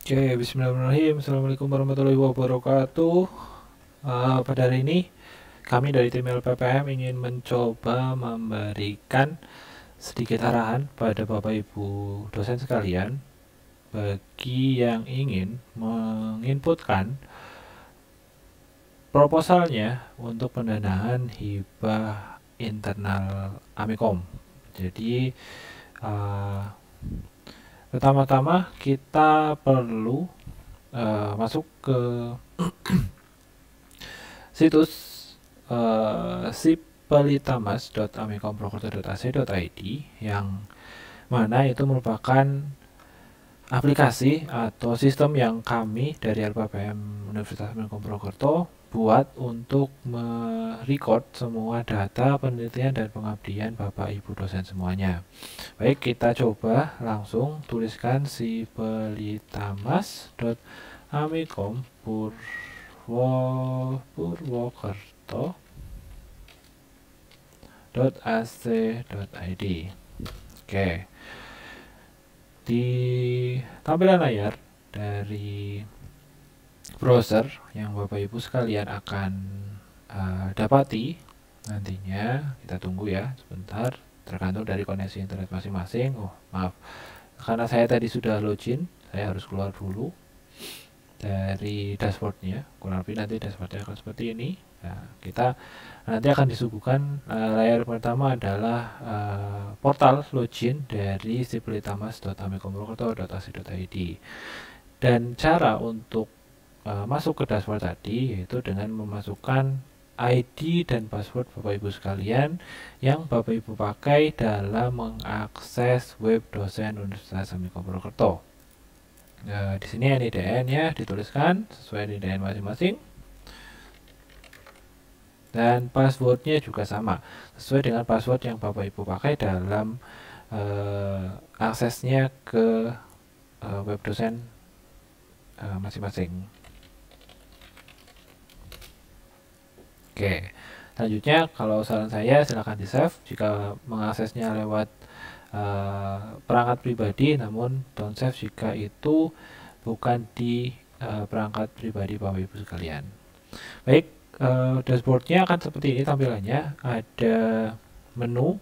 Oke, bismillahirrahmanirrahim. Assalamualaikum warahmatullahi wabarakatuh. Pada hari ini, kami dari tim LPPM ingin mencoba memberikan sedikit arahan pada Bapak Ibu dosen sekalian bagi yang ingin menginputkan proposalnya untuk pendanaan hibah internal Amikom. Jadi, uh, pertama-tama kita perlu masuk ke situs sipelitamas.amikomprokerto.ac.id yang mana itu merupakan aplikasi atau sistem yang kami dari LPPM Universitas Amikom Prokerto buat untuk merecord semua data penelitian dan pengabdian Bapak Ibu dosen semuanya. Baik, kita coba langsung tuliskan sipelitamas.amikom.ac.id. Oke. Di tampilan layar dari browser yang Bapak Ibu sekalian akan dapati nantinya, kita tunggu ya sebentar, tergantung dari koneksi internet masing-masing. Oh maaf, karena saya tadi sudah login, saya harus keluar dulu dari dashboardnya. Kurang lebih nanti dashboardnya akan seperti ini. Nah, kita nanti akan disuguhkan layar pertama adalah portal login dari sipelitamas.amikomprokerto.ac.id, dan cara untuk masuk ke dashboard tadi yaitu dengan memasukkan ID dan password Bapak Ibu sekalian yang Bapak Ibu pakai dalam mengakses web dosen Universitas Amikom Prokerto. Di sini NIDN-nya dituliskan sesuai NIDN masing-masing. Dan passwordnya juga sama, sesuai dengan password yang Bapak Ibu pakai dalam aksesnya ke web dosen masing-masing. Oke, selanjutnya kalau saran saya silakan di save jika mengaksesnya lewat perangkat pribadi, namun don't save jika itu bukan di perangkat pribadi Bapak Ibu sekalian. Baik, dashboardnya akan seperti ini tampilannya. Ada menu,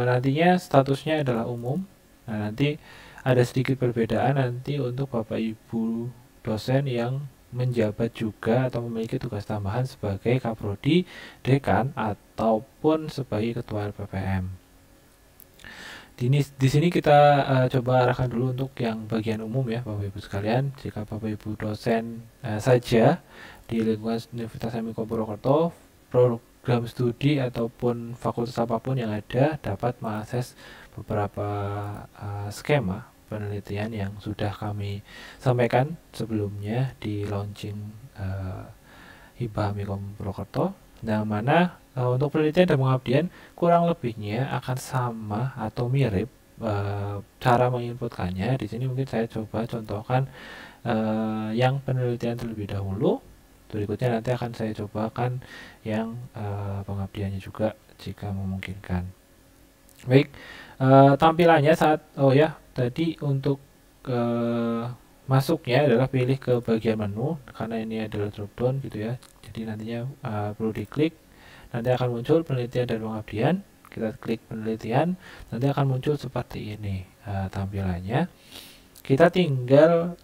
nantinya statusnya adalah umum. Nah, nanti ada sedikit perbedaan nanti untuk Bapak Ibu dosen yang menjabat juga atau memiliki tugas tambahan sebagai kaprodi, dekan, ataupun sebagai ketua LPPM. Di sini kita coba arahkan dulu untuk yang bagian umum ya Bapak Ibu sekalian. Jika Bapak Ibu dosen saja di lingkungan Universitas Amikom Prokerto, program studi ataupun fakultas apapun yang ada dapat mengakses beberapa skema penelitian yang sudah kami sampaikan sebelumnya di launching hibah Amikom Prokerto, yang mana untuk penelitian dan pengabdian kurang lebihnya akan sama atau mirip cara menginputkannya. Di sini mungkin saya coba contohkan yang penelitian terlebih dahulu. Berikutnya nanti akan saya cobakan yang pengabdiannya juga jika memungkinkan. Baik, tampilannya saat tadi untuk masuknya adalah pilih ke bagian menu, karena ini adalah dropdown gitu ya. Jadi nantinya perlu diklik, nanti akan muncul penelitian dan pengabdian. Kita klik penelitian, nanti akan muncul seperti ini tampilannya. Kita tinggal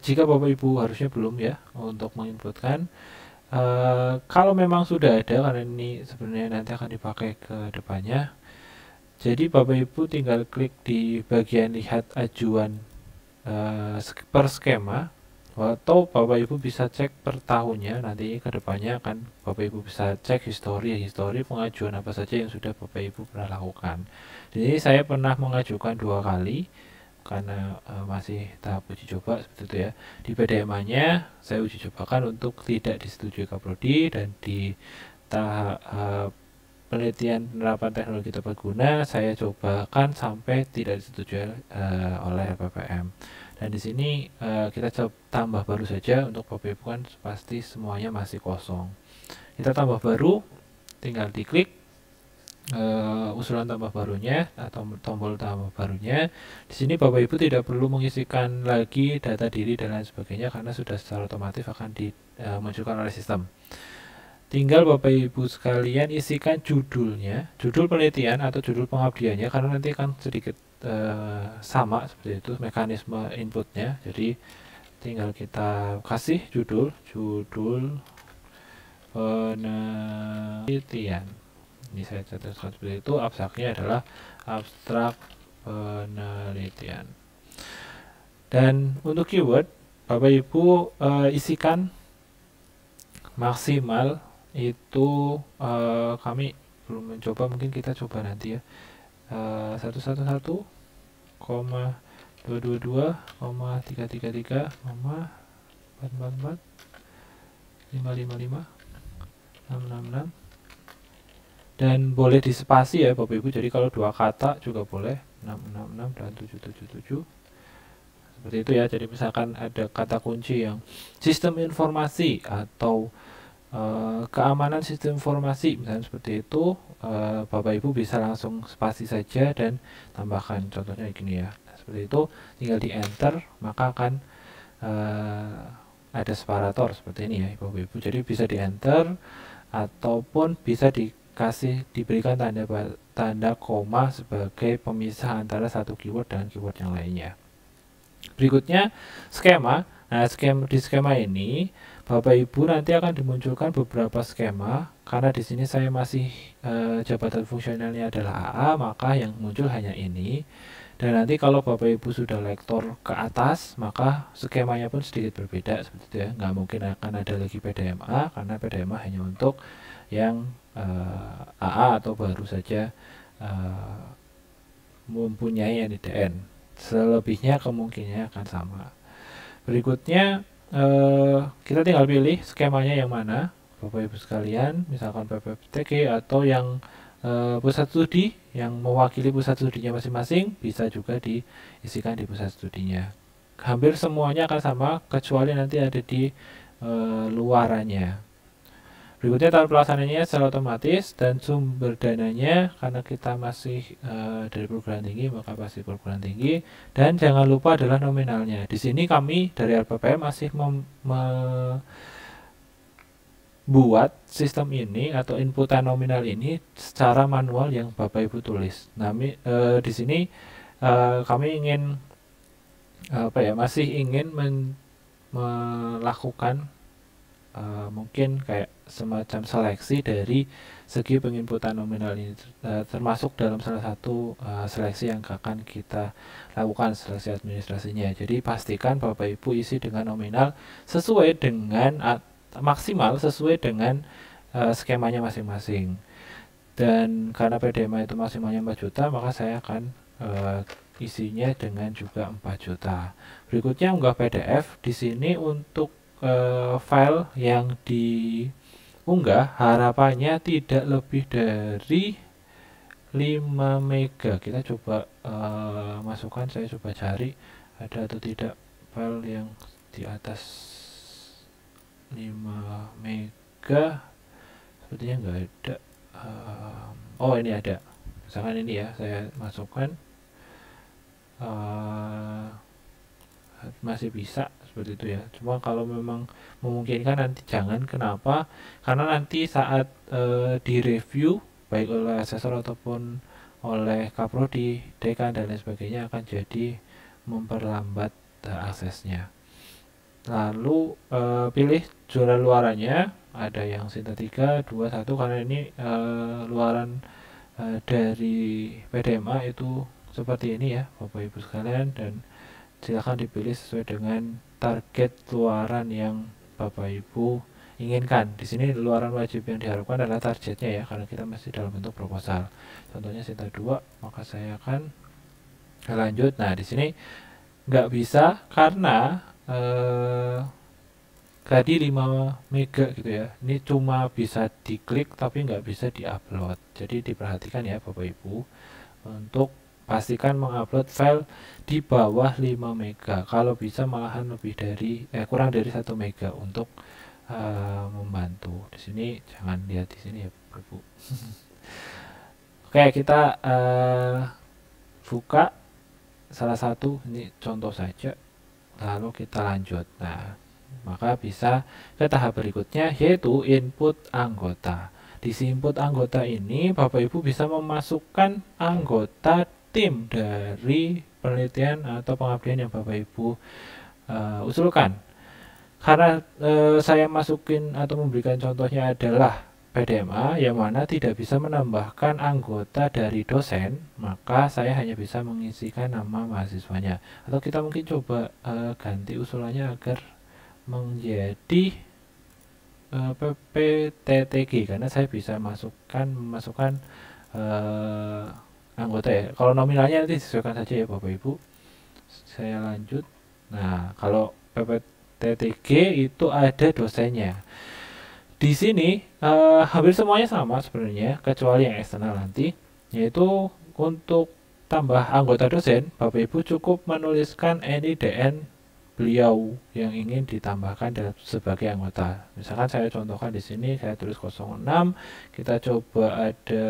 jika Bapak Ibu harusnya belum ya untuk menginputkan. Kalau memang sudah ada, karena ini sebenarnya nanti akan dipakai ke depannya, jadi Bapak Ibu tinggal klik di bagian lihat ajuan per skema, atau Bapak Ibu bisa cek per tahunnya. Nanti ke depannya akan Bapak Ibu bisa cek histori pengajuan apa saja yang sudah Bapak Ibu pernah lakukan. Jadi saya pernah mengajukan 2 kali karena masih tahap uji coba seperti itu ya. Di PDMA-nya saya uji cobakan untuk tidak disetujui kaprodi, dan di tahap penelitian penerapan teknologi tepat guna saya cobakan sampai tidak disetujui oleh LPPM. Dan di sini kita tambah baru saja untuk Bapak Ibu, kan pasti semuanya masih kosong. Kita tambah baru, tinggal diklik, usulan tambah barunya atau tombol tambah barunya. Di sini Bapak Ibu tidak perlu mengisikan lagi data diri dan lain sebagainya karena sudah secara otomatis akan dimunculkan oleh sistem. Tinggal Bapak Ibu sekalian isikan judulnya, judul penelitian atau judul pengabdiannya, karena nanti akan sedikit sama seperti itu mekanisme inputnya. Jadi tinggal kita kasih judul penelitian. Ini saya catatkan seperti itu, abstraknya adalah abstrak penelitian. Dan untuk keyword Bapak Ibu isikan maksimal itu kami belum mencoba, mungkin kita coba nanti ya, 111, 222, 333, 444, 555, 666, dan boleh dispasi ya Bapak Ibu, jadi kalau dua kata juga boleh, 666 dan 777 seperti itu ya. Jadi misalkan ada kata kunci yang sistem informasi atau keamanan sistem informasi misalnya seperti itu, Bapak Ibu bisa langsung spasi saja dan tambahkan, contohnya gini ya. Nah, seperti itu tinggal di enter, maka akan ada separator seperti ini ya Bapak Ibu. Jadi bisa di enter ataupun bisa diberikan tanda koma sebagai pemisah antara satu keyword dengan keyword yang lainnya. Berikutnya skema. Nah, di skema ini Bapak Ibu nanti akan dimunculkan beberapa skema. Karena di sini saya masih jabatan fungsionalnya adalah AA, maka yang muncul hanya ini. Dan nanti kalau Bapak Ibu sudah lektor ke atas, maka skemanya pun sedikit berbeda seperti itu ya. Nggak mungkin akan ada lagi PDMA, karena PDMA hanya untuk yang AA atau baru saja mempunyai NIDN. Selebihnya kemungkinannya akan sama. Berikutnya kita tinggal pilih skemanya yang mana Bapak Ibu sekalian, misalkan PPTG atau yang pusat studi yang mewakili pusat studinya masing-masing, bisa juga diisikan di pusat studinya. Hampir semuanya akan sama kecuali nanti ada di luarannya. Berikutnya tahap pelaksananya secara otomatis, dan sumber dananya karena kita masih dari perguruan tinggi maka pasti perguruan tinggi, dan jangan lupa adalah nominalnya. Di sini kami dari LPPM masih membuat sistem ini atau inputan nominal ini secara manual yang Bapak Ibu tulis. Nah, di sini kami ingin masih ingin melakukan mungkin kayak semacam seleksi dari segi penginputan nominal ini, termasuk dalam salah satu seleksi yang akan kita lakukan, seleksi administrasinya. Jadi pastikan Bapak Ibu isi dengan nominal sesuai dengan maksimal sesuai dengan skemanya masing-masing. Dan karena PDMA itu maksimalnya 4 juta, maka saya akan isinya dengan juga 4 juta. Berikutnya unggah PDF. Di sini untuk file yang diunggah harapannya tidak lebih dari 5 mega. Kita coba masukkan, saya coba cari ada atau tidak file yang di atas 5 mega. Sepertinya nggak ada. Oh, ini ada, misalkan ini ya, saya masukkan, masih bisa seperti itu ya. Cuma kalau memang memungkinkan nanti jangan. Kenapa? Karena nanti saat direview baik oleh asesor ataupun oleh kaprodi, dekan dan lain sebagainya akan jadi memperlambat aksesnya. Lalu pilih zona luarannya, ada yang sintetika 21 karena ini luaran dari PDMA itu seperti ini ya Bapak Ibu sekalian, dan silakan dipilih sesuai dengan target luaran yang Bapak Ibu inginkan. Di sini luaran wajib yang diharapkan adalah targetnya ya, karena kita masih dalam bentuk proposal. Contohnya Sinta 2, maka saya akan lanjut. Nah, di sini nggak bisa karena tadi 5 mega gitu ya. Ini cuma bisa diklik tapi nggak bisa diupload. Jadi diperhatikan ya Bapak Ibu untuk pastikan mengupload file di bawah 5 mega. Kalau bisa malahan lebih dari kurang dari 1 mega untuk membantu. Di sini jangan lihat di sini ya Bapak Ibu. Oke, kita buka salah satu, ini contoh saja, lalu kita lanjut. Nah, maka bisa ke tahap berikutnya, yaitu input anggota. Di input anggota ini Bapak Ibu bisa memasukkan anggota tim dari penelitian atau pengabdian yang Bapak Ibu usulkan. Karena saya masukin atau memberikan contohnya adalah PDMA yang mana tidak bisa menambahkan anggota dari dosen, maka saya hanya bisa mengisikan nama mahasiswanya. Atau kita mungkin coba ganti usulannya agar menjadi PPTTG, karena saya bisa memasukkan anggota ya. Kalau nominalnya nanti disesuaikan saja ya Bapak Ibu. Saya lanjut. Nah, kalau PPTTG itu ada dosennya. Di sini hampir semuanya sama sebenarnya, kecuali yang eksternal nanti, yaitu untuk tambah anggota dosen, Bapak Ibu cukup menuliskan NIDN beliau yang ingin ditambahkan sebagai anggota. Misalkan saya contohkan di sini, saya tulis 06, kita coba ada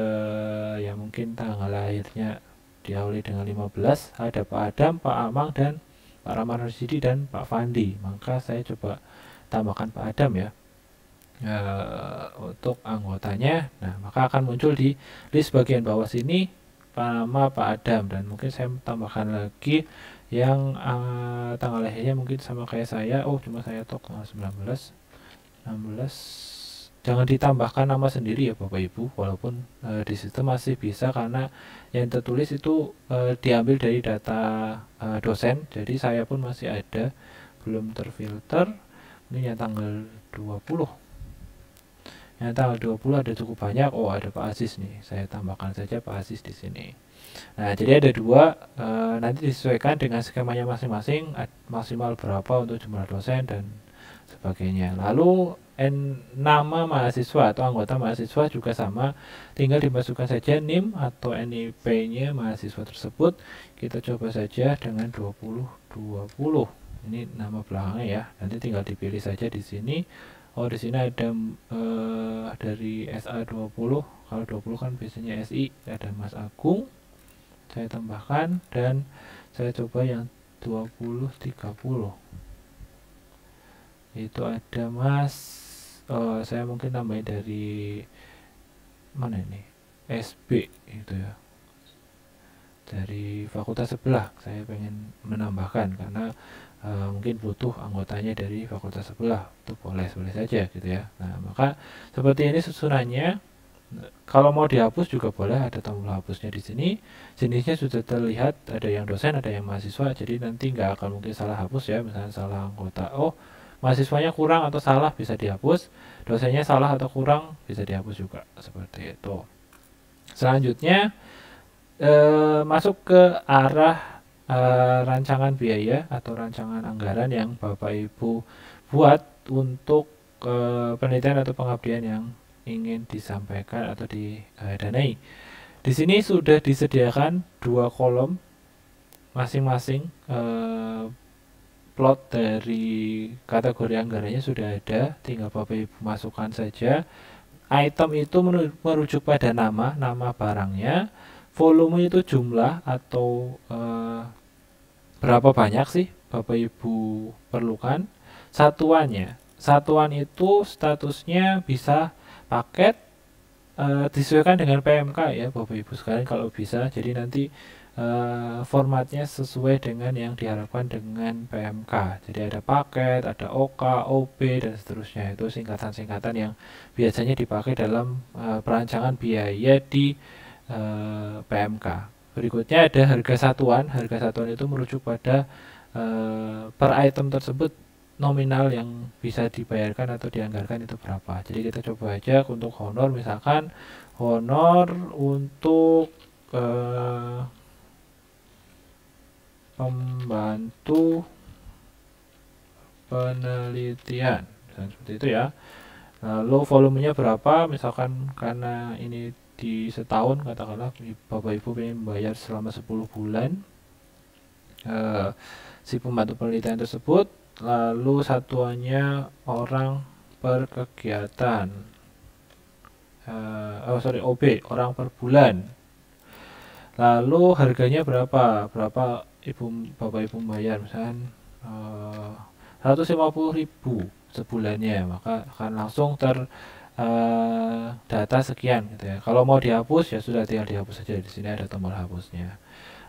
yang mungkin tanggal lahirnya diawali dengan 15, ada Pak Adam, Pak Amang, dan Pak Rahman Rashidi, dan Pak Fandi. Maka saya coba tambahkan Pak Adam ya. Untuk anggotanya, nah maka akan muncul di list bagian bawah sini nama Pak Adam, dan mungkin saya tambahkan lagi yang tanggal lahirnya mungkin sama kayak saya, cuma saya tanggal 19, 16, jangan ditambahkan nama sendiri ya Bapak Ibu, walaupun di sistem masih bisa karena yang tertulis itu diambil dari data dosen, jadi saya pun masih ada, belum terfilter. Ini yang tanggal 20, yang tanggal 20 ada cukup banyak. Ada Pak Aziz nih, saya tambahkan saja Pak Aziz di sini. Nah, jadi ada dua, nanti disesuaikan dengan skemanya masing-masing, maksimal berapa untuk jumlah dosen dan sebagainya. Lalu nama mahasiswa atau anggota mahasiswa juga sama, tinggal dimasukkan saja NIM atau NIP-nya mahasiswa tersebut. Kita coba saja dengan 2020. Ini nama belakangnya ya. Nanti tinggal dipilih saja di sini. Di sini ada dari SA20. Kalau 20 kan biasanya SI, ada Mas Agung. Saya tambahkan dan saya coba yang 2030. Itu ada Mas, saya mungkin tambahin dari mana ini? SB itu ya. Dari fakultas sebelah saya pengen menambahkan karena mungkin butuh anggotanya dari fakultas sebelah, itu boleh saja gitu ya. Nah, maka seperti ini susunannya. Kalau mau dihapus juga boleh, ada tombol hapusnya di sini. Jenisnya sudah terlihat, ada yang dosen, ada yang mahasiswa, jadi nanti nggak akan mungkin salah hapus ya. Misalnya salah anggota, mahasiswanya kurang atau salah, bisa dihapus. Dosennya salah atau kurang, bisa dihapus juga, seperti itu. Selanjutnya masuk ke arah rancangan biaya atau rancangan anggaran yang Bapak Ibu buat untuk penelitian atau pengabdian yang ingin disampaikan atau didanai. Di sini sudah disediakan 2 kolom masing-masing, plot dari kategori anggarannya sudah ada, tinggal Bapak Ibu masukkan saja. Item itu merujuk pada nama barangnya, volume itu jumlah atau berapa banyak sih Bapak Ibu perlukan, satuannya. Satuan itu statusnya bisa paket, disesuaikan dengan PMK ya Bapak Ibu sekalian kalau bisa. Jadi nanti formatnya sesuai dengan yang diharapkan dengan PMK. Jadi ada paket, ada OK, OP, dan seterusnya. Itu singkatan-singkatan yang biasanya dipakai dalam perancangan biaya di PMK. Berikutnya ada harga satuan. Harga satuan itu merujuk pada per item tersebut nominal yang bisa dibayarkan atau dianggarkan itu berapa. Jadi kita coba aja untuk honor, misalkan honor untuk pembantu penelitian, seperti itu ya. Lalu volumenya berapa, misalkan karena ini di setahun, katakanlah Bapak Ibu ingin membayar selama 10 bulan si pembantu penelitian tersebut. Lalu satuannya orang per kegiatan, OB, orang per bulan. Lalu harganya berapa Bapak Ibu bayar, misalkan 150.000 sebulannya, maka akan langsung data sekian gitu ya. Kalau mau dihapus ya sudah, tinggal dihapus saja, di sini ada tombol hapusnya.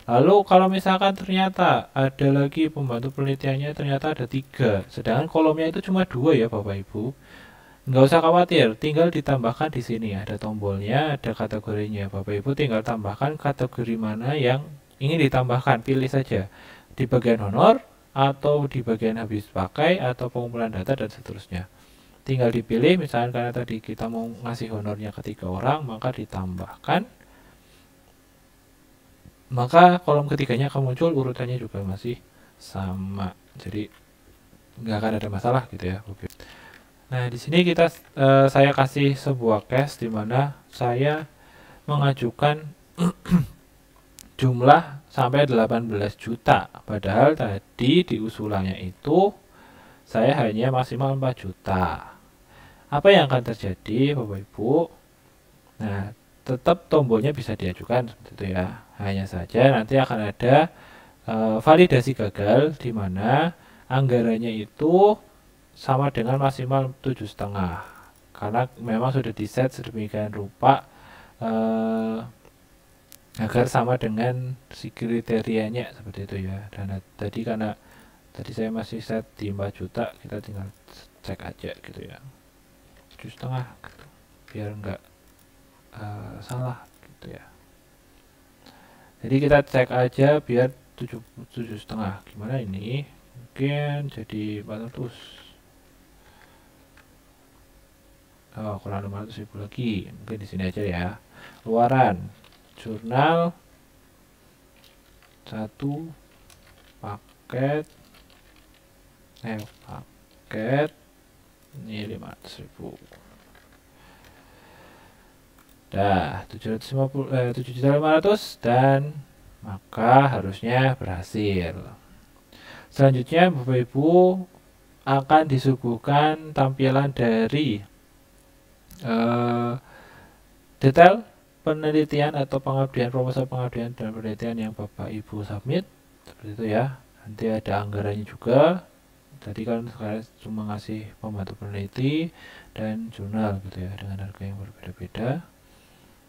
Lalu kalau misalkan ternyata ada lagi pembantu penelitiannya, ternyata ada 3, sedangkan kolomnya itu cuma 2 ya Bapak Ibu, nggak usah khawatir, tinggal ditambahkan di sini ada tombolnya, ada kategorinya. Bapak Ibu tinggal tambahkan kategori mana yang ingin ditambahkan, pilih saja di bagian honor atau di bagian habis pakai atau pengumpulan data dan seterusnya. Tinggal dipilih, misalnya karena tadi kita mau ngasih honornya ke 3 orang, maka ditambahkan. Maka kolom ketiganya akan muncul, urutannya juga masih sama. Jadi nggak akan ada masalah gitu ya. Oke. Nah, di sini saya kasih sebuah case di mana saya mengajukan jumlah sampai 18 juta. Padahal tadi di usulannya itu saya hanya maksimal 4 juta. Apa yang akan terjadi Bapak Ibu? Nah, tetap tombolnya bisa diajukan seperti itu ya. Hanya saja nanti akan ada validasi gagal di mana anggarannya itu sama dengan maksimal 7,5, karena memang sudah diset sedemikian rupa agar sama dengan si kriterianya seperti itu ya. Dan tadi karena tadi saya masih set di 4 juta, kita tinggal cek aja gitu ya, 7,5 gitu, biar enggak salah gitu ya. Jadi kita cek aja biar 7,5. Gimana ini? Mungkin jadi 400. Oh, kurang 500.000 lagi. Mungkin di sini aja ya. Luaran jurnal 1 paket ini 500.000. Dah 7.500.000 dan maka harusnya berhasil. Selanjutnya Bapak Ibu akan disuguhkan tampilan dari detail penelitian atau pengabdian, proposal pengabdian dan penelitian yang Bapak Ibu submit seperti itu ya. Nanti ada anggarannya juga. Tadi kan saya cuma ngasih pembantu peneliti dan jurnal gitu ya, dengan harga yang berbeda-beda.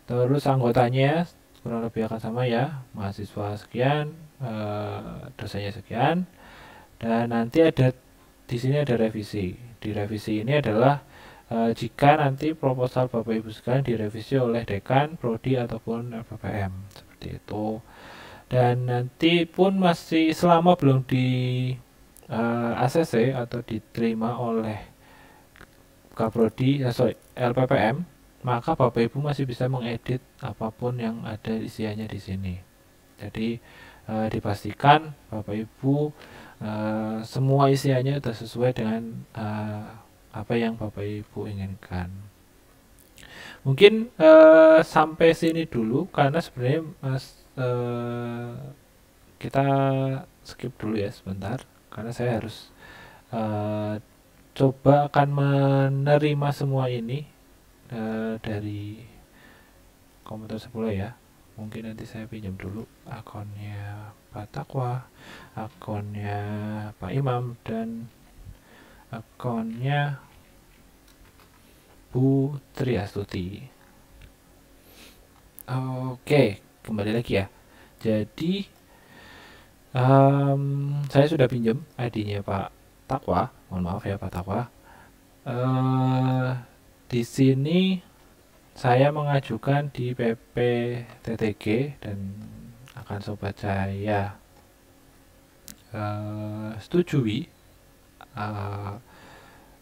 Terus anggotanya kurang lebih akan sama ya, mahasiswa sekian, dosennya sekian, dan nanti ada di sini ada revisi. Di revisi ini adalah jika nanti proposal Bapak Ibu sekalian direvisi oleh dekan, prodi ataupun LPPM seperti itu. Dan nanti pun masih selama belum di ACC atau diterima oleh Kaprodi, LPPM, maka Bapak Ibu masih bisa mengedit apapun yang ada isiannya di sini. Jadi dipastikan Bapak Ibu semua isiannya sudah sesuai dengan apa yang Bapak Ibu inginkan. Mungkin sampai sini dulu, karena sebenarnya kita skip dulu ya sebentar, karena saya harus coba akan menerima semua ini dari komputer sebelah ya. Mungkin nanti saya pinjam dulu akunnya Pak Takwa, akunnya Pak Imam, dan akunnya Bu Triastuti. Oke, kembali lagi ya. Jadi saya sudah pinjam ID-nya Pak Takwa. Mohon maaf ya Pak Takwa. Di sini saya mengajukan di PPTTG dan akan sobat saya setujui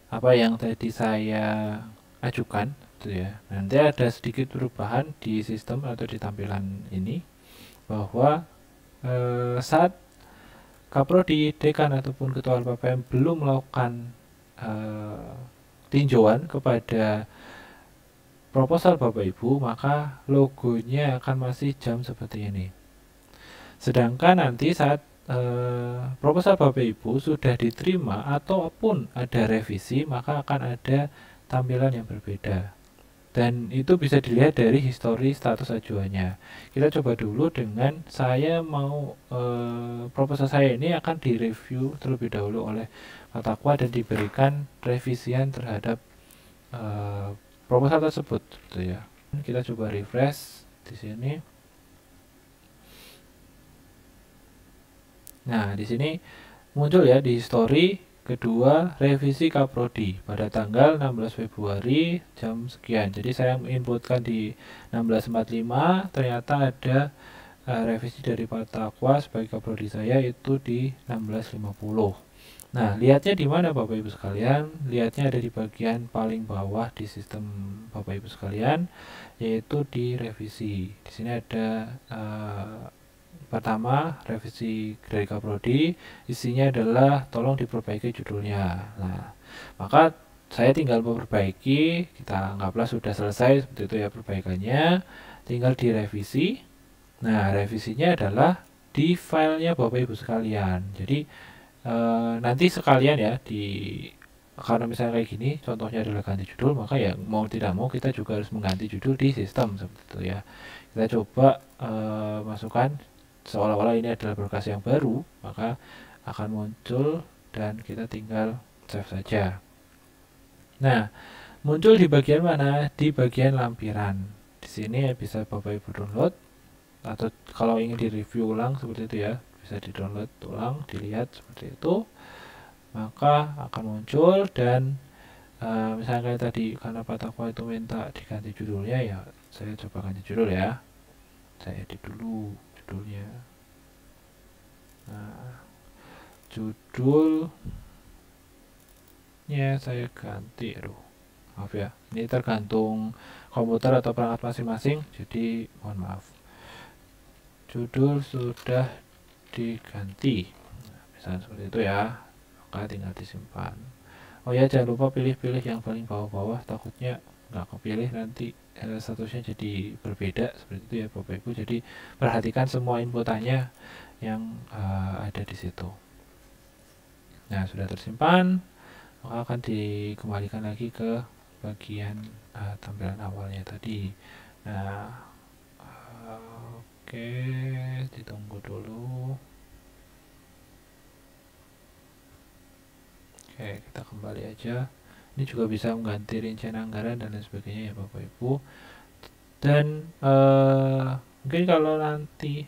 apa yang tadi saya ajukan gitu ya. Nanti ada sedikit perubahan di sistem atau di tampilan ini, bahwa saat Kaprodi, dekan ataupun ketua LPPM belum melakukan tinjauan kepada proposal Bapak Ibu, maka logonya akan masih jam seperti ini. Sedangkan nanti saat proposal Bapak Ibu sudah diterima ataupun ada revisi, maka akan ada tampilan yang berbeda. dan itu bisa dilihat dari histori status ajuannya. Kita coba dulu dengan saya mau proposal saya ini akan direview terlebih dahulu oleh Fatakwa dan diberikan revisian terhadap proposal tersebut, gitu ya. Kita coba refresh di sini. Nah, di sini muncul ya di histori kedua revisi Kaprodi pada tanggal 16 Februari jam sekian. Jadi saya inputkan di 16.45, ternyata ada revisi dari Fatakwa sebagai Kaprodi saya itu di 16.50. Nah, lihatnya di mana Bapak Ibu sekalian? Lihatnya ada di bagian paling bawah di sistem Bapak Ibu sekalian, yaitu di revisi. Di sini ada pertama, revisi dari Kaprodi, isinya adalah tolong diperbaiki judulnya. Nah, maka saya tinggal memperbaiki, kita anggaplah sudah selesai seperti itu ya perbaikannya, tinggal direvisi. Nah, revisinya adalah di filenya Bapak Ibu sekalian. Jadi nanti sekalian ya karena misalnya kayak gini, contohnya adalah ganti judul, maka ya mau tidak mau kita juga harus mengganti judul di sistem seperti itu ya. Kita coba masukkan seolah-olah ini adalah berkas yang baru, maka akan muncul dan kita tinggal save saja. Nah, muncul di bagian mana? Di bagian lampiran. Di sini bisa Bapak Ibu download, atau kalau ingin direview ulang seperti itu ya, bisa di-download ulang, dilihat seperti itu, maka akan muncul. Dan misalnya kayak tadi, karena Fatakwa itu minta diganti judulnya, ya saya coba ganti judul ya, saya edit dulu judulnya. Nah, judulnya saya ganti, maaf ya, ini tergantung komputer atau perangkat masing-masing, jadi mohon maaf. Judul sudah diganti, misalnya seperti itu ya, maka tinggal disimpan. Oh ya, jangan lupa pilih-pilih yang paling bawah-bawah, takutnya nggak kepilih nanti statusnya jadi berbeda seperti itu ya Bapak Ibu. Jadi perhatikan semua inputannya yang ada di situ. Nah, sudah tersimpan, maka akan dikembalikan lagi ke bagian tampilan awalnya tadi. Nah, oke, ditunggu dulu. Oke, kita kembali aja. Ini juga bisa mengganti rincian anggaran dan lain sebagainya ya Bapak Ibu. Dan mungkin kalau nanti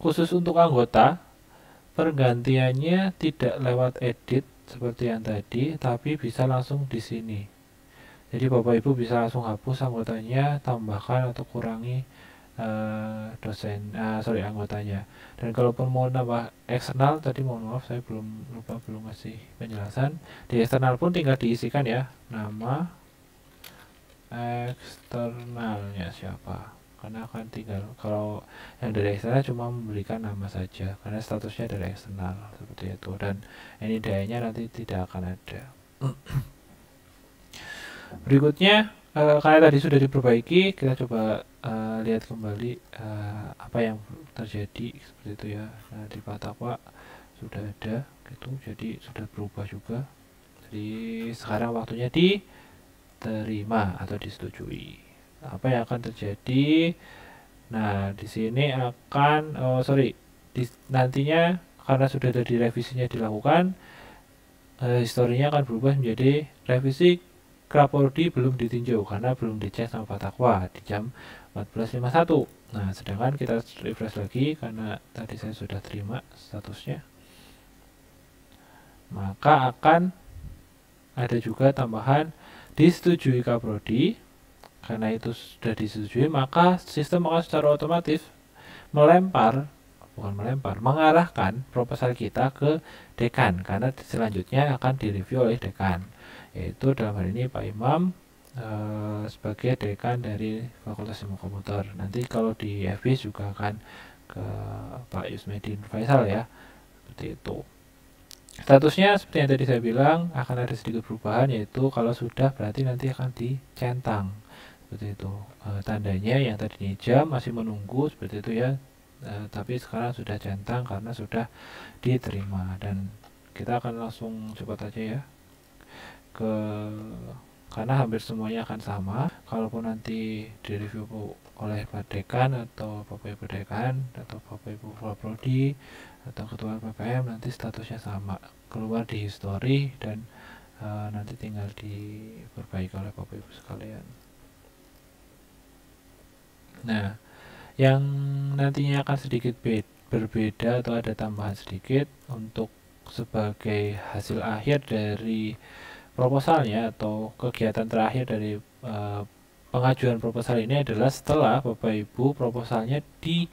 khusus untuk anggota, pergantiannya tidak lewat edit seperti yang tadi, tapi bisa langsung di sini. Jadi Bapak Ibu bisa langsung hapus anggotanya, tambahkan atau kurangi anggotanya. Dan kalaupun mau nambah eksternal, tadi mohon maaf saya belum ngasih penjelasan. Di eksternal pun tinggal diisikan ya, nama eksternalnya siapa, karena akan tinggal, kalau yang dari eksternal cuma memberikan nama saja karena statusnya dari eksternal seperti itu, dan ini dayanya nanti tidak akan ada. Berikutnya, karena tadi sudah diperbaiki, kita coba lihat kembali apa yang terjadi seperti itu ya. Nah, di Fatakwa sudah ada gitu, jadi sudah berubah juga. Jadi sekarang waktunya diterima atau disetujui. Apa yang akan terjadi? Nah, di sini akan nantinya karena sudah ada revisinya dilakukan, historinya akan berubah menjadi revisi Kaprodi belum ditinjau karena belum dicek sama Fatakwa di jam 14.51. Nah, sedangkan kita refresh lagi karena tadi saya sudah terima statusnya, maka akan ada juga tambahan disetujui Kaprodi. Karena itu sudah disetujui, maka sistem akan secara otomatis mengarahkan proposal kita ke dekan, karena selanjutnya akan direview oleh dekan, yaitu dalam hal ini Pak Imam sebagai dekan dari Fakultas Ilmu Komputer. Nanti kalau di FB juga akan ke Pak Yusmedin Faisal ya, seperti itu. Statusnya seperti yang tadi saya bilang, akan ada sedikit perubahan, yaitu kalau sudah berarti nanti akan dicentang seperti itu. Tandanya yang tadinya jam masih menunggu seperti itu ya, tapi sekarang sudah centang karena sudah diterima. Dan kita akan langsung cepat aja ya ke karena hampir semuanya akan sama. Kalaupun nanti direview oleh Pak Dekan atau Bapak Ibu Dekan atau Bapak Ibu Prodi atau Ketua LPPM, nanti statusnya sama, keluar di history dan nanti tinggal diperbaiki oleh Bapak Ibu sekalian. Nah, yang nantinya akan sedikit berbeda atau ada tambahan sedikit untuk sebagai hasil akhir dari proposalnya atau kegiatan terakhir dari pengajuan proposal ini adalah setelah Bapak Ibu proposalnya diterima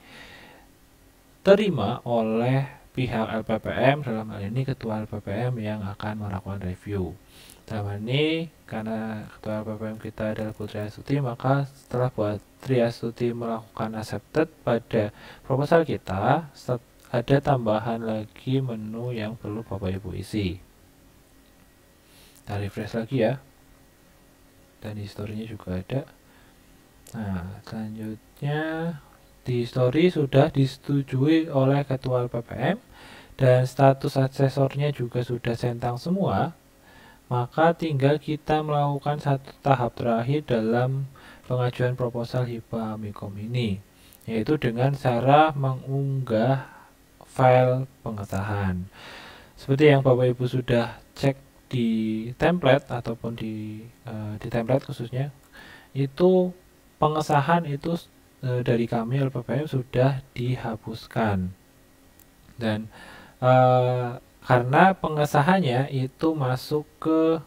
oleh pihak LPPM, dalam hal ini Ketua LPPM yang akan melakukan review. Dalam hal ini karena Ketua LPPM kita adalah Putri Astuti, maka setelah Putri Astuti melakukan accepted pada proposal kita, ada tambahan lagi menu yang perlu Bapak Ibu isi. Kita refresh lagi ya, dan historinya juga ada. Nah, selanjutnya di history sudah disetujui oleh Ketua LPPM dan status aksesornya juga sudah centang semua, maka tinggal kita melakukan satu tahap terakhir dalam pengajuan proposal HIPA Mikom ini, yaitu dengan cara mengunggah file pengesahan. Seperti yang Bapak Ibu sudah cek di template ataupun di template khususnya, itu pengesahan itu dari kami LPPM sudah dihapuskan, dan karena pengesahannya itu masuk ke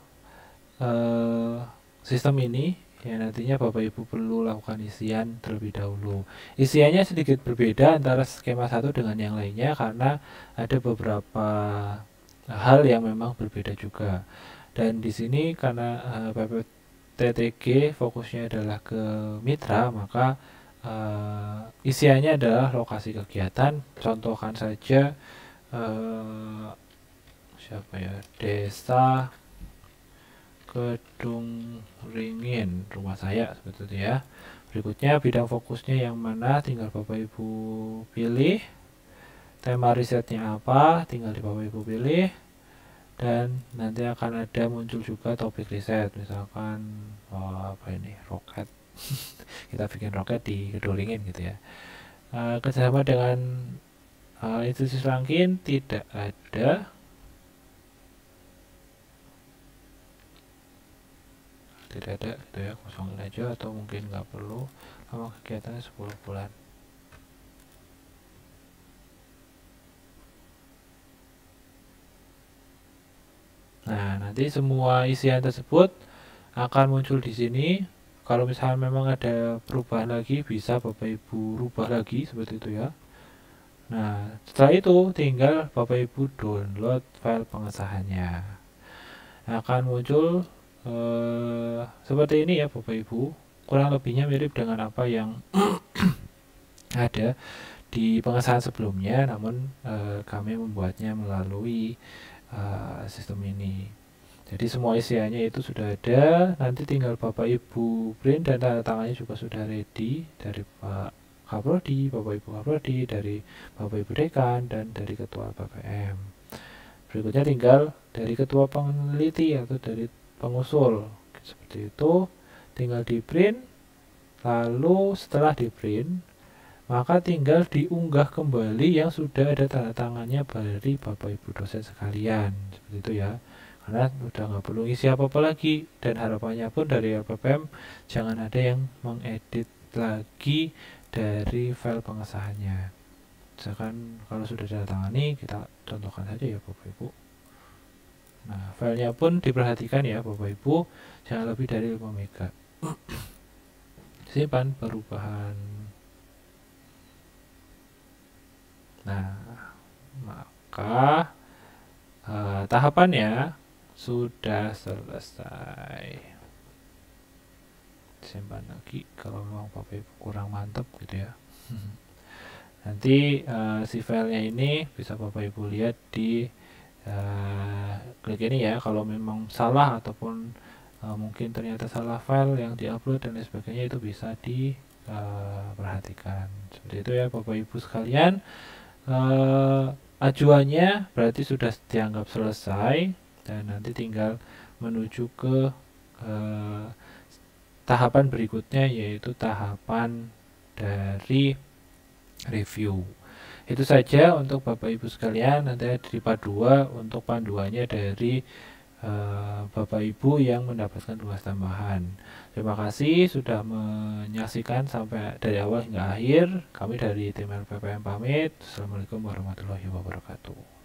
sistem ini, ya nantinya Bapak Ibu perlu lakukan isian terlebih dahulu. Isiannya sedikit berbeda antara skema satu dengan yang lainnya karena ada beberapa hal yang memang berbeda juga. Dan di sini karena PPTTG fokusnya adalah ke mitra, maka isiannya adalah lokasi kegiatan. Contohkan saja siapa ya, Desa Kedung Ringin, rumah saya seperti itu ya. Berikutnya bidang fokusnya yang mana tinggal Bapak Ibu pilih. Tema risetnya apa tinggal di Bapak Ibu pilih. Dan nanti akan ada muncul juga topik riset, misalkan apa ini, roket. Kita bikin roket di Kedung Ringin gitu ya. Kerjasama dengan institusi Selangkin tidak ada. Tidak ada gitu ya, kosongin aja atau mungkin nggak perlu. Lama kegiatannya 10 bulan. Nah, nanti semua isian tersebut akan muncul di sini. Kalau misalnya memang ada perubahan lagi, bisa Bapak Ibu rubah lagi seperti itu ya. Nah, setelah itu tinggal Bapak Ibu download file pengesahannya. Akan muncul seperti ini ya Bapak Ibu. Kurang lebihnya mirip dengan apa yang ada di pengesahan sebelumnya, namun kami membuatnya melalui sistem ini. Jadi semua isiannya itu sudah ada, nanti tinggal Bapak Ibu print dan tanda tangannya juga sudah ready dari Pak Kaprodi, Bapak Ibu Kaprodi, dari Bapak Ibu Dekan, dan dari Ketua LPPM. Berikutnya tinggal dari Ketua Peneliti atau dari pengusul. Seperti itu, tinggal di print, lalu setelah di print, maka tinggal diunggah kembali yang sudah ada tanda tangannya dari Bapak Ibu dosen sekalian. Seperti itu ya. Karena udah nggak perlu isi apa-apa lagi, dan harapannya pun dari LPPM jangan ada yang mengedit lagi dari file pengesahannya. Misalkan kalau sudah ditandatangani, kita contohkan saja ya Bapak Ibu. Nah, filenya pun diperhatikan ya Bapak Ibu, jangan lebih dari 5 MB. Simpan perubahan. Nah, maka tahapannya sudah selesai. Simpan lagi kalau memang Bapak Ibu kurang mantap gitu ya. Nanti si filenya ini bisa Bapak Ibu lihat di klik ini ya. Kalau memang salah ataupun mungkin ternyata salah file yang diupload dan lain sebagainya, itu bisa diperhatikan. Seperti itu ya Bapak Ibu sekalian. Ajuannya berarti sudah dianggap selesai, dan nanti tinggal menuju ke tahapan berikutnya, yaitu tahapan dari review. Itu saja untuk Bapak Ibu sekalian. Nanti di part 2 untuk panduannya dari Bapak Ibu yang mendapatkan tugas tambahan. Terima kasih sudah menyaksikan sampai dari awal hingga akhir. Kami dari tim LPPM pamit. Assalamualaikum warahmatullahi wabarakatuh.